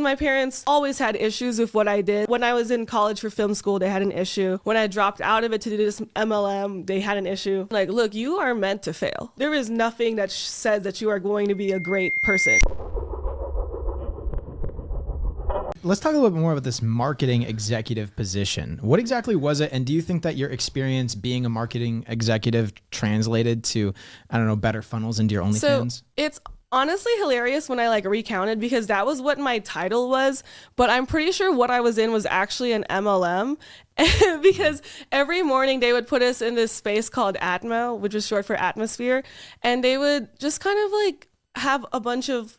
my parents always had issues with what I did. When I was in college for film school, they had an issue. When I dropped out of it to do this MLM, they had an issue. Like, look, you are meant to fail. There is nothing that says that you are going to be a great person. Let's talk a little bit more about this marketing executive position. What exactly was it? And do you think that your experience being a marketing executive translated to, I don't know, better funnels into your OnlyFans? So it's honestly hilarious when I like recounted, because that was what my title was, but I'm pretty sure what I was in was actually an MLM. Because every morning they would put us in this space called Atmo, which was short for atmosphere, and they would just kind of like have a bunch of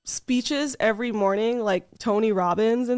speeches every morning, like Tony Robbins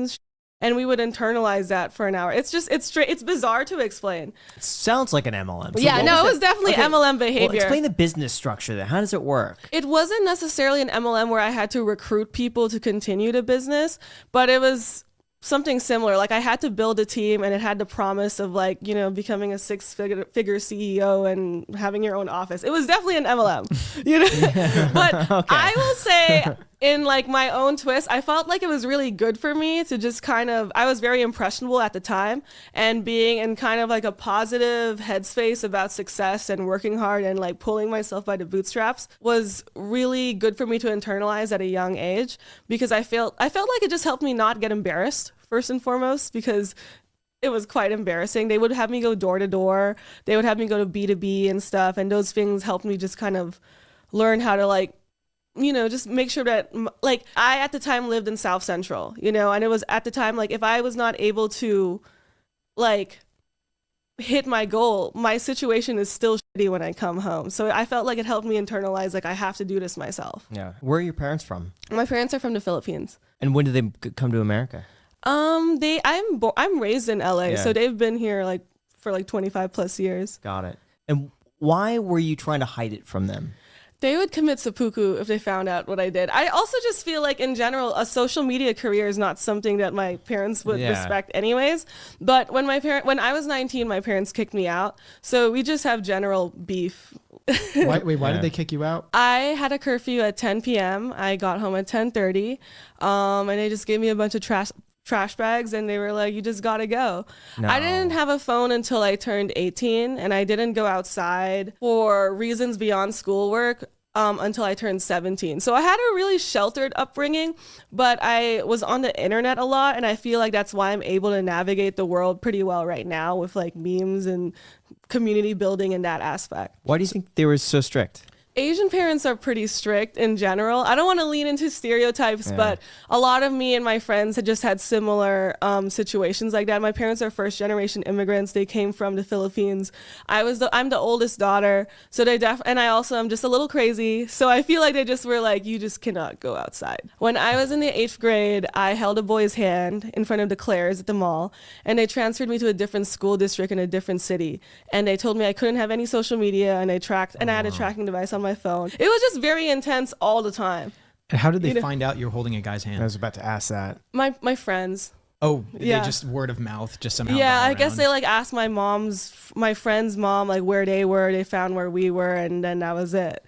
and we would internalize that for an hour. It's bizarre to explain. It sounds like an MLM. So yeah, no, it was definitely MLM behavior. Well, explain the business structure there. How does it work? It wasn't necessarily an MLM where I had to recruit people to continue the business, but it was something similar. Like I had to build a team, and it had the promise of like, you know, becoming a six-figure CEO and having your own office. It was definitely an MLM, you know. But okay. I will say, in like my own twist, I felt like it was really good for me to just kind of, I was very impressionable at the time, and being in kind of like a positive headspace about success and working hard and like pulling myself by the bootstraps was really good for me to internalize at a young age, because I felt like it just helped me not get embarrassed, first and foremost, because it was quite embarrassing. They would have me go door to door. They would have me go to B2B and stuff. And those things helped me just kind of learn how to like, you know, just make sure that like I at the time lived in South Central, you know, and it was at the time like if I was not able to like hit my goal, my situation is still shitty when I come home. So I felt like it helped me internalize like I have to do this myself. Yeah. Where are your parents from? My parents are from the Philippines. And when did they come to America? I'm raised in LA, so they've been here like for like 25 plus years. Got it. And why were you trying to hide it from them? They would commit seppuku if they found out what I did. I also just feel like in general, a social media career is not something that my parents would respect anyways. But when I was 19, my parents kicked me out. So we just have general beef. Why did they kick you out? I had a curfew at 10 p.m. I got home at 10:30, and they just gave me a bunch of trash bags, and they were like, you just gotta go. No. I didn't have a phone until I turned 18, and I didn't go outside for reasons beyond schoolwork until I turned 17. So I had a really sheltered upbringing, but I was on the internet a lot, and I feel like that's why I'm able to navigate the world pretty well right now with like memes and community building in that aspect. Why do you think they were so strict? Asian parents are pretty strict in general. I don't want to lean into stereotypes, but a lot of me and my friends had just had similar situations like that. My parents are first generation immigrants. They came from the Philippines. I'm the oldest daughter, so and I also am just a little crazy. So I feel like they just were like, you just cannot go outside. When I was in the 8th grade, I held a boy's hand in front of the Claire's at the mall, and they transferred me to a different school district in a different city. And they told me I couldn't have any social media, and I had a tracking device on my phone. It was just very intense all the time. And how did they find out you're holding a guy's hand? I was about to ask that. My friends. Oh, they just word of mouth, just somehow. Yeah, I guess they like asked my friend's mom like where they were. They found where we were, and then that was it.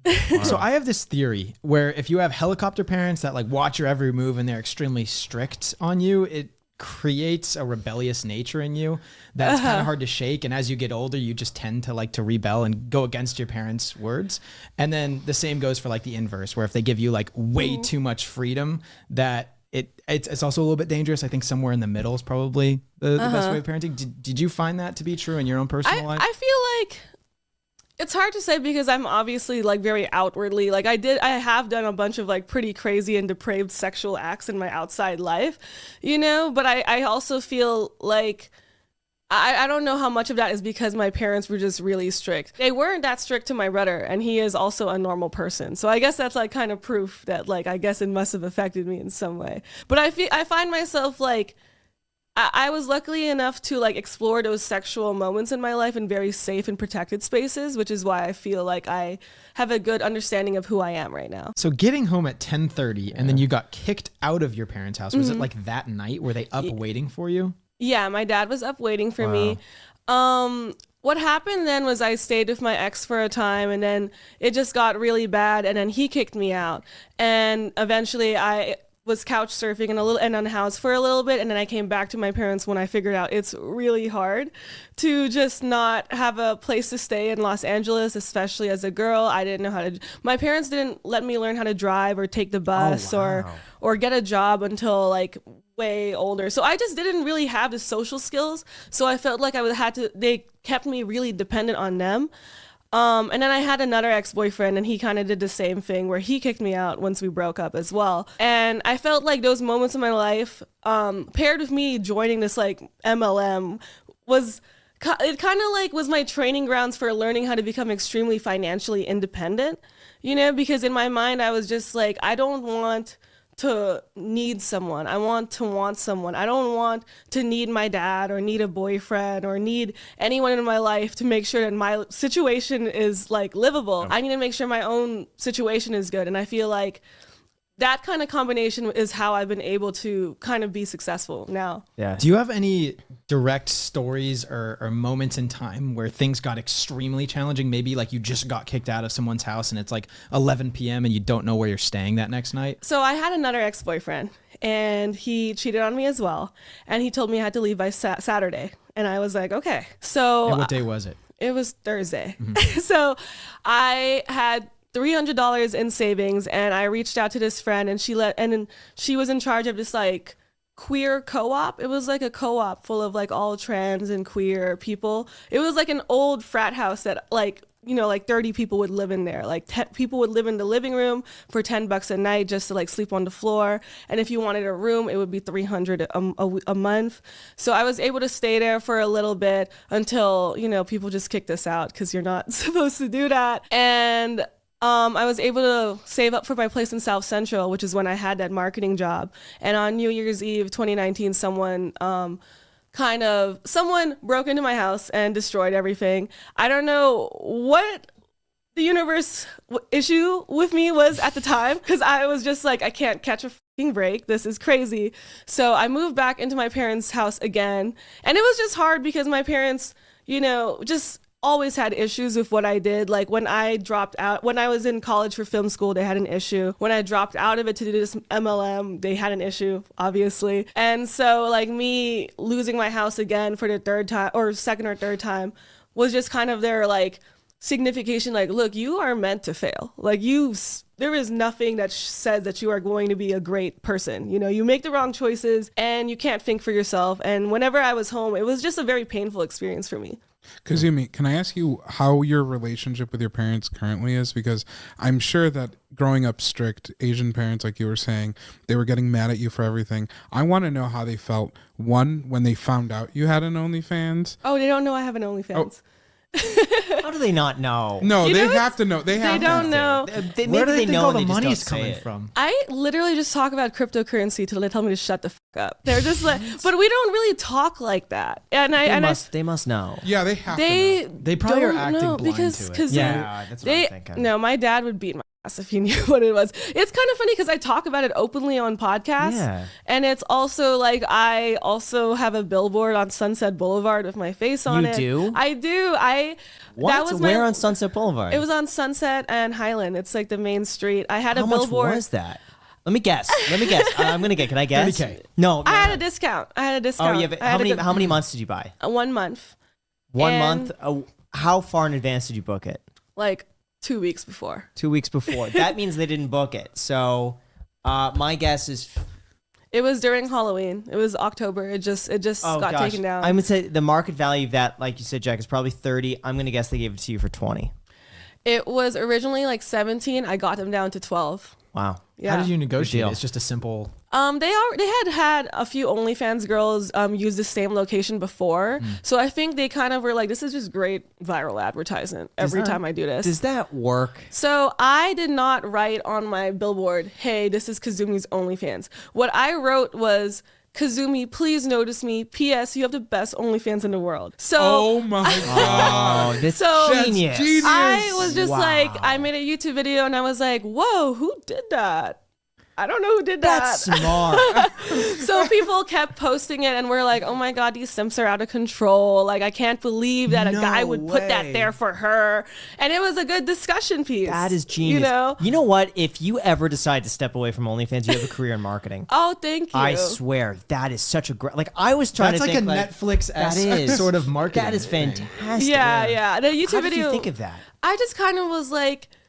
Wow. So I have this theory where if you have helicopter parents that like watch your every move and they're extremely strict on you, it creates a rebellious nature in you that's kind of hard to shake, and as you get older you just tend to like to rebel and go against your parents' words. And then the same goes for like the inverse, where if they give you like way too much freedom, that it's also a little bit dangerous. I think somewhere in the middle is probably the best way of parenting. Did you find that to be true in your own personal life? I feel like it's hard to say, because I'm obviously like very outwardly, like I have done a bunch of like pretty crazy and depraved sexual acts in my outside life, you know, but I also feel like I don't know how much of that is because my parents were just really strict. They weren't that strict to my brother, and he is also a normal person. So I guess that's like kind of proof that like, I guess it must have affected me in some way. But I find myself like, I was lucky enough to like explore those sexual moments in my life in very safe and protected spaces, which is why I feel like I have a good understanding of who I am right now. So getting home at 10:30 and then you got kicked out of your parents' house. Was it like that night? Were they up waiting for you? Yeah, my dad was up waiting for me. What happened then was I stayed with my ex for a time, and then it just got really bad, and then he kicked me out. And eventually I was couch surfing and unhoused for a little bit, and then I came back to my parents when I figured out it's really hard to just not have a place to stay in Los Angeles, especially as a girl. I didn't know how to. My parents didn't let me learn how to drive or take the bus or get a job until like way older. So I just didn't really have the social skills. So I felt like they kept me really dependent on them. And then I had another ex-boyfriend, and he kind of did the same thing where he kicked me out once we broke up as well. And I felt like those moments in my life, paired with me joining this like MLM, was my training grounds for learning how to become extremely financially independent, because in my mind I was just like, I don't want to need someone. I want to want someone. I don't want to need my dad or need a boyfriend or need anyone in my life to make sure that my situation is like livable. I need to make sure my own situation is good. And I feel like that kind of combination is how I've been able to kind of be successful now. Yeah. Do you have any direct stories or moments in time where things got extremely challenging? Maybe like you just got kicked out of someone's house and it's like 11 p.m. and you don't know where you're staying that next night? So I had another ex-boyfriend, and he cheated on me as well. And he told me I had to leave by Saturday. And I was like, okay. So and what day was it? It was Thursday. Mm-hmm. So I had $300 in savings, and I reached out to this friend, and she was in charge of this like queer co-op. It was like a co-op full of like all trans and queer people. It was like an old frat house that like 30 people would live in there. Like 10 people would live in the living room for $10 a night just to like sleep on the floor. And if you wanted a room, it would be $300 a month. So I was able to stay there for a little bit until, people just kicked us out because you're not supposed to do that. And I was able to save up for my place in South Central, which is when I had that marketing job. And on New Year's Eve 2019, someone broke into my house and destroyed everything. I don't know what the universe issue with me was at the time, because I was just like, I can't catch a fucking break. This is crazy. So I moved back into my parents' house again. And it was just hard because my parents, just always had issues with what I did. Like when I dropped out, when I was in college for film school, they had an issue. When I dropped out of it to do this MLM, they had an issue, obviously. And so like me losing my house again for the second or third time was just kind of their like signification. Like, look, you are meant to fail. Like there is nothing that says that you are going to be a great person. You make the wrong choices and you can't think for yourself. And whenever I was home, it was just a very painful experience for me. Kazumi, can I ask you how your relationship with your parents currently is? Because I'm sure that growing up strict Asian parents, like you were saying, they were getting mad at you for everything. I want to know how they felt, one, when they found out you had an OnlyFans. Oh, they don't know I have an OnlyFans. How do they not know? No, they have to know. They don't know. Where do they think all the money's coming from? I literally just talk about cryptocurrency till they tell me to shut the fuck up. They're just like, but we don't really talk like that. And they must know. Yeah, they have to know. They probably are acting blind because to it. Yeah, that's what I'm thinking. No, my dad would beat my ass if he knew what it was. It's kind of funny because I talk about it openly on podcasts. Yeah. And it's also like I also have a billboard on Sunset Boulevard with my face on it. You do? I do. Where on Sunset Boulevard? It was on Sunset and Highland. It's like the main street. I had a billboard. How much was that? Let me guess. I'm gonna get. Can I guess? 30K. No. I had a discount. Oh, yeah. But how many months did you buy? 1 month. 1 month. How far in advance did you book it? Like 2 weeks before. 2 weeks before. That means they didn't book it. So, my guess is. It was during Halloween. It was October. It just got taken down. I'm gonna say the market value of that, like you said, Jack, is probably 30. I'm gonna guess they gave it to you for 20. It was originally like 17. I got them down to 12. Wow. Yeah. How did you negotiate? It's just a simple. They had a few OnlyFans girls use the same location before, so I think they kind of were like, this is just great viral advertisement every time I do this. Does that work? So I did not write on my billboard, "Hey, this is Kazumi's OnlyFans." What I wrote was, "Kazumi, please notice me. P.S. You have the best OnlyFans in the world." So, oh my God. That's genius. I was just like, I made a YouTube video and I was like, whoa, who did that? I don't know who did that. That's smart. So so people kept posting it, and we're like, oh my God, these simps are out of control. Like, I can't believe that a No guy would put way. that there for her. And it was a good discussion piece. That is genius. You know what? If you ever decide to step away from OnlyFans, you have a career in marketing. Oh, thank you. I swear, that is such a great. Like, I was trying That's to like think a Netflix-esque sort of marketing. That is thing. fantastic. Yeah. The YouTube How did video. you think of that? I just kind of was like,